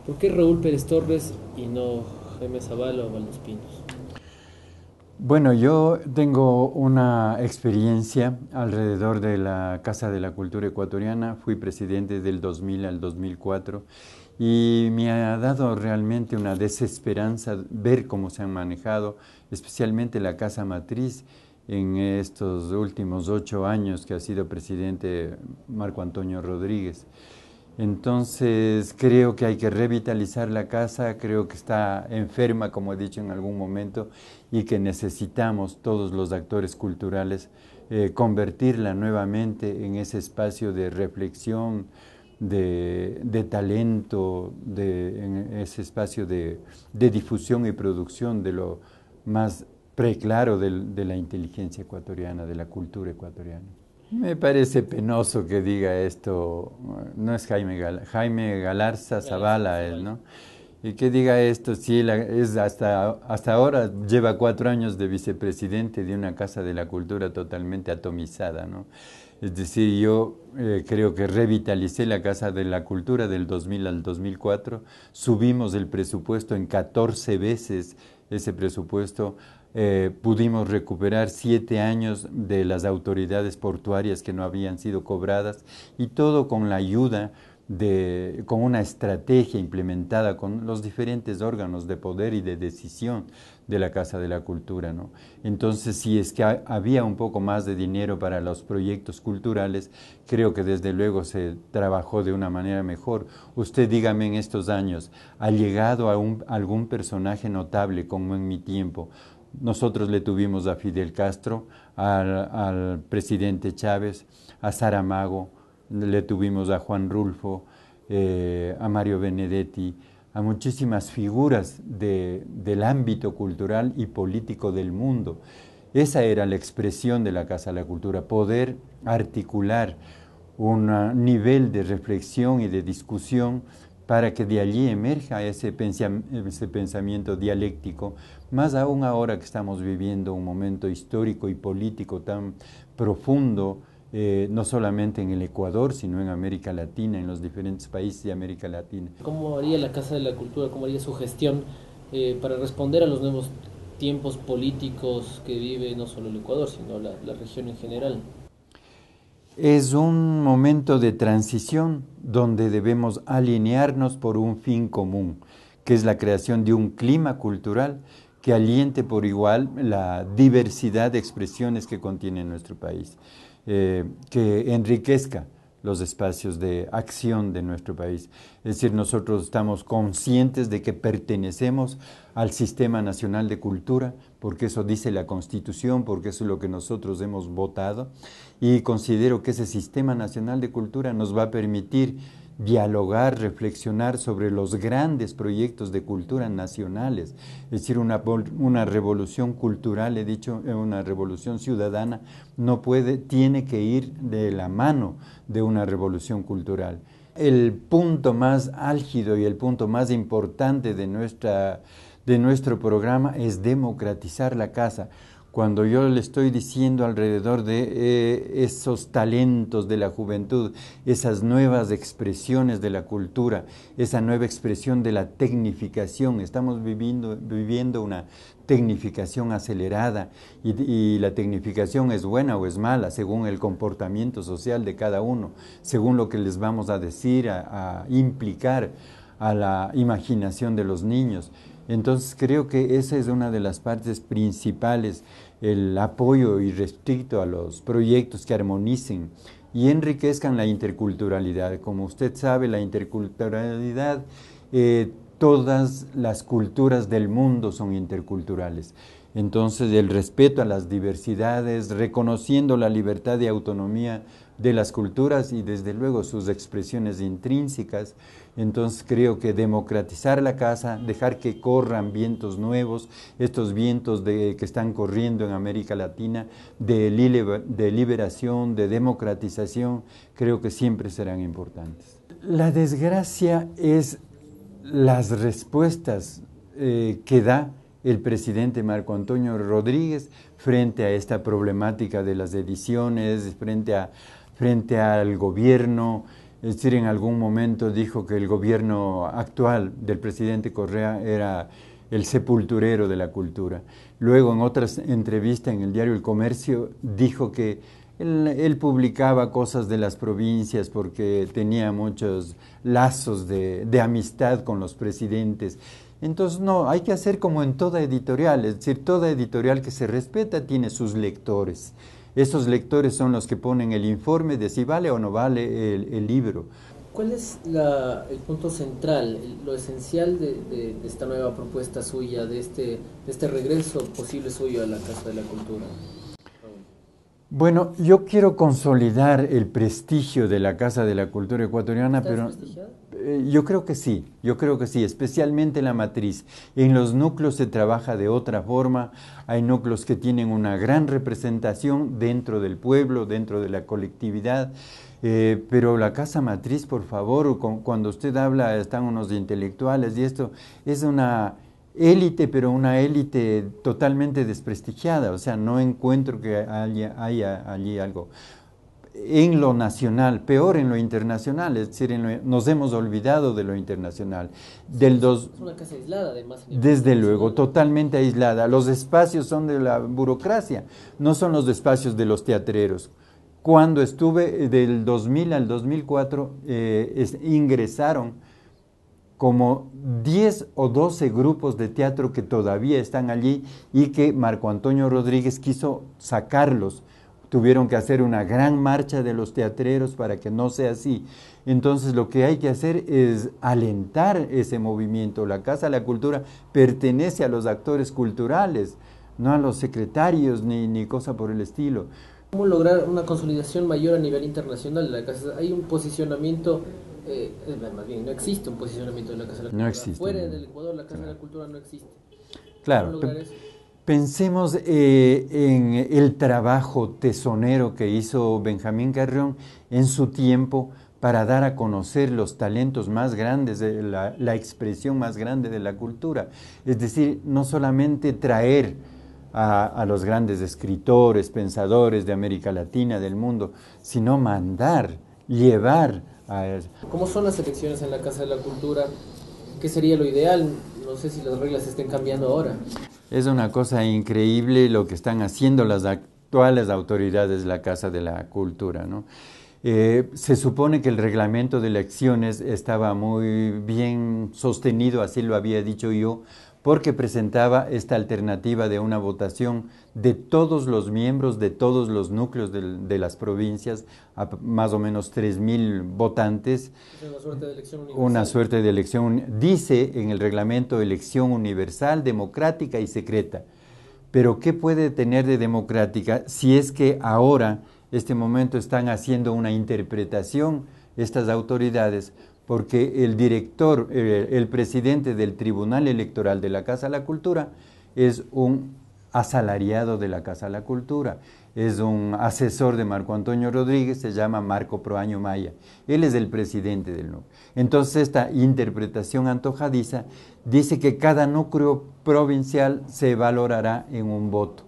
¿Por qué Raúl Pérez Torres y no Jaime Zavala o Valdos Pinos? Bueno, yo tengo una experiencia alrededor de la Casa de la Cultura Ecuatoriana. Fui presidente del 2000 al 2004 y me ha dado realmente una desesperanza ver cómo se han manejado, especialmente la Casa Matriz en estos últimos 8 años que ha sido presidente Marco Antonio Rodríguez. Entonces creo que hay que revitalizar la casa, creo que está enferma, como he dicho en algún momento, y que necesitamos todos los actores culturales convertirla nuevamente en ese espacio de reflexión, de talento, en ese espacio de difusión y producción de lo más preclaro de la inteligencia ecuatoriana, de la cultura ecuatoriana. Me parece penoso que diga esto, no es Jaime Galarza Galarza Zavala, él, Zavala. ¿no? Y que diga esto, sí, es hasta ahora lleva 4 años de vicepresidente de una Casa de la Cultura totalmente atomizada, ¿no? Es decir, yo creo que revitalicé la Casa de la Cultura del 2000 al 2004, subimos el presupuesto en 14 veces ese presupuesto, pudimos recuperar 7 años de las autoridades portuarias que no habían sido cobradas y todo con la ayuda con una estrategia implementada con los diferentes órganos de poder y de decisión de la Casa de la Cultura, ¿no? Entonces, si es que había un poco más de dinero para los proyectos culturales, creo que desde luego se trabajó de una manera mejor. Usted dígame en estos años, ¿ha llegado a algún personaje notable como en mi tiempo? Nosotros le tuvimos a Fidel Castro, al presidente Chávez, a Saramago, le tuvimos a Juan Rulfo, a Mario Benedetti, a muchísimas figuras del ámbito cultural y político del mundo. Esa era la expresión de la Casa de la Cultura, poder articular un nivel de reflexión y de discusión para que de allí emerja ese pensamiento dialéctico, más aún ahora que estamos viviendo un momento histórico y político tan profundo, no solamente en el Ecuador, sino en América Latina, en los diferentes países de América Latina. ¿Cómo haría la Casa de la Cultura, cómo haría su gestión para responder a los nuevos tiempos políticos que vive no solo el Ecuador, sino la región en general? Es un momento de transición donde debemos alinearnos por un fin común, que es la creación de un clima cultural que aliente por igual la diversidad de expresiones que contiene nuestro país, que enriquezca los espacios de acción de nuestro país. Es decir, nosotros estamos conscientes de que pertenecemos al Sistema Nacional de Cultura, porque eso dice la Constitución, porque eso es lo que nosotros hemos votado, y considero que ese Sistema Nacional de Cultura nos va a permitir dialogar, reflexionar sobre los grandes proyectos de cultura nacionales, es decir, una revolución cultural, he dicho, una revolución ciudadana, tiene que ir de la mano de una revolución cultural. El punto más álgido y el punto más importante de nuestro programa es democratizar la casa. Cuando yo le estoy diciendo alrededor de esos talentos de la juventud, esas nuevas expresiones de la cultura, esa nueva expresión de la tecnificación, estamos viviendo una tecnificación acelerada y la tecnificación es buena o es mala según el comportamiento social de cada uno, según lo que les vamos a decir, a implicar a la imaginación de los niños. Entonces creo que esa es una de las partes principales, el apoyo irrestricto a los proyectos que armonicen y enriquezcan la interculturalidad. Como usted sabe, la interculturalidad, todas las culturas del mundo son interculturales. Entonces, el respeto a las diversidades, reconociendo la libertad y autonomía de las culturas y desde luego sus expresiones intrínsecas. Entonces creo que democratizar la casa, dejar que corran vientos nuevos, estos vientos que están corriendo en América Latina, de liberación, de democratización, creo que siempre serán importantes. La desgracia es las respuestas que da el presidente Marco Antonio Rodríguez frente a esta problemática de las ediciones, frente al gobierno. Es decir, en algún momento dijo que el gobierno actual del presidente Correa era el sepulturero de la cultura. Luego, en otras entrevistas en el diario El Comercio, dijo que él publicaba cosas de las provincias porque tenía muchos lazos de amistad con los presidentes. Entonces, no, hay que hacer como en toda editorial, es decir, toda editorial que se respeta tiene sus lectores. Esos lectores son los que ponen el informe de si vale o no vale el libro. ¿Cuál es el punto central, lo esencial de esta nueva propuesta suya, de este regreso posible suyo a la Casa de la Cultura? Bueno, yo quiero consolidar el prestigio de la Casa de la Cultura ecuatoriana, pero yo creo que sí, especialmente la matriz. En los núcleos se trabaja de otra forma, hay núcleos que tienen una gran representación dentro del pueblo, dentro de la colectividad, pero la casa matriz, por favor, cuando usted habla, están unos intelectuales y esto es una élite, pero una élite totalmente desprestigiada, o sea, no encuentro que haya allí algo. En lo nacional, peor en lo internacional, es decir, nos hemos olvidado de lo internacional. Es una casa aislada, además. Desde luego, totalmente aislada. Los espacios son de la burocracia, no son los espacios de los teatreros. Cuando estuve del 2000 al 2004, ingresaron como 10 o 12 grupos de teatro que todavía están allí y que Marco Antonio Rodríguez quiso sacarlos. Tuvieron que hacer una gran marcha de los teatreros para que no sea así. Entonces lo que hay que hacer es alentar ese movimiento. La Casa de la Cultura pertenece a los actores culturales, no a los secretarios ni cosa por el estilo. ¿Cómo lograr una consolidación mayor a nivel internacional de la Casa? Hay un posicionamiento, más bien no existe un posicionamiento de la Casa de la Cultura. No existe. Fuera del Ecuador la Casa de la Cultura no existe. Claro. ¿Cómo lograr eso? Pensemos en el trabajo tesonero que hizo Benjamín Carrión en su tiempo para dar a conocer los talentos más grandes, la expresión más grande de la cultura. Es decir, no solamente traer a los grandes escritores, pensadores de América Latina, del mundo, sino mandar, llevar a eso. ¿Cómo son las elecciones en la Casa de la Cultura? ¿Qué sería lo ideal? No sé si las reglas estén cambiando ahora. Es una cosa increíble lo que están haciendo las actuales autoridades de la Casa de la Cultura, ¿no? Se supone que el reglamento de elecciones estaba muy bien sostenido, así lo había dicho yo, porque presentaba esta alternativa de una votación de todos los miembros de todos los núcleos de las provincias, a más o menos 3.000 votantes. Es una suerte de elección universal. Una suerte de elección, dice en el reglamento, elección universal, democrática y secreta. Pero ¿qué puede tener de democrática si es que ahora, este momento, están haciendo una interpretación estas autoridades? Porque el director, el presidente del Tribunal Electoral de la Casa de la Cultura es un asalariado de la Casa de la Cultura, es un asesor de Marco Antonio Rodríguez, se llama Marco Proaño Maya, él es el presidente del núcleo. Entonces esta interpretación antojadiza dice que cada núcleo provincial se valorará en un voto,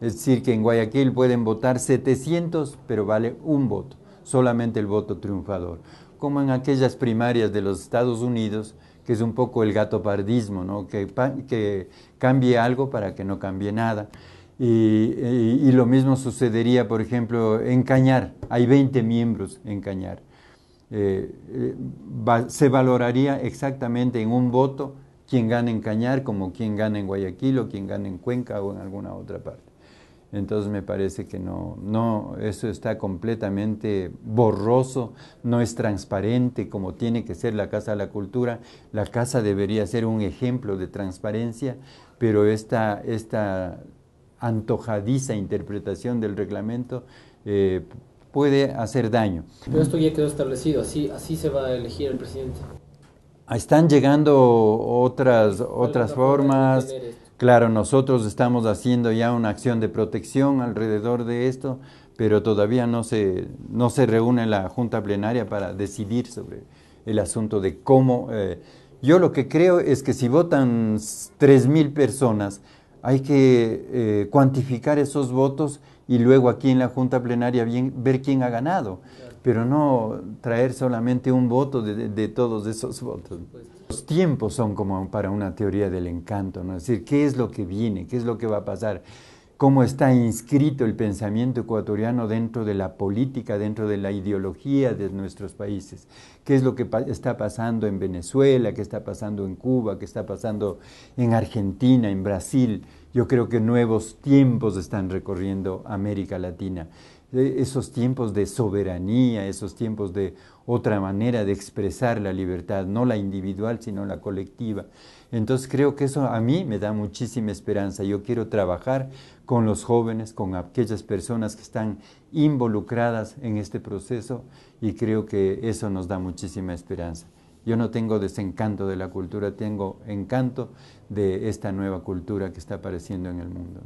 es decir que en Guayaquil pueden votar 700, pero vale un voto, solamente el voto triunfador, como en aquellas primarias de los Estados Unidos, que es un poco el gatopardismo, ¿no? Que cambie algo para que no cambie nada. Y lo mismo sucedería, por ejemplo, en Cañar, hay 20 miembros en Cañar. Se valoraría exactamente en un voto quien gana en Cañar, como quien gana en Guayaquil o quien gana en Cuenca o en alguna otra parte. Entonces me parece que no, eso está completamente borroso, no es transparente como tiene que ser la Casa de la Cultura. La Casa debería ser un ejemplo de transparencia, pero esta antojadiza interpretación del reglamento puede hacer daño. Pero esto ya quedó establecido, así se va a elegir el presidente. Están llegando otras formas. Claro, nosotros estamos haciendo ya una acción de protección alrededor de esto, pero todavía no se reúne la Junta Plenaria para decidir sobre el asunto de cómo. Yo lo que creo es que si votan 3.000 personas, hay que cuantificar esos votos y luego aquí en la Junta Plenaria ver quién ha ganado. pero no traer solamente un voto de todos esos votos. Los tiempos son como para una teoría del encanto, ¿no? Es decir, ¿qué es lo que viene? ¿Qué es lo que va a pasar? ¿Cómo está inscrito el pensamiento ecuatoriano dentro de la política, dentro de la ideología de nuestros países? ¿Qué es lo que está pasando en Venezuela? ¿Qué está pasando en Cuba? ¿Qué está pasando en Argentina, en Brasil? Yo creo que nuevos tiempos están recorriendo América Latina. Esos tiempos de soberanía, esos tiempos de otra manera de expresar la libertad, no la individual, sino la colectiva. Entonces creo que eso a mí me da muchísima esperanza. Yo quiero trabajar con los jóvenes, con aquellas personas que están involucradas en este proceso y creo que eso nos da muchísima esperanza. Yo no tengo desencanto de la cultura, tengo encanto de esta nueva cultura que está apareciendo en el mundo.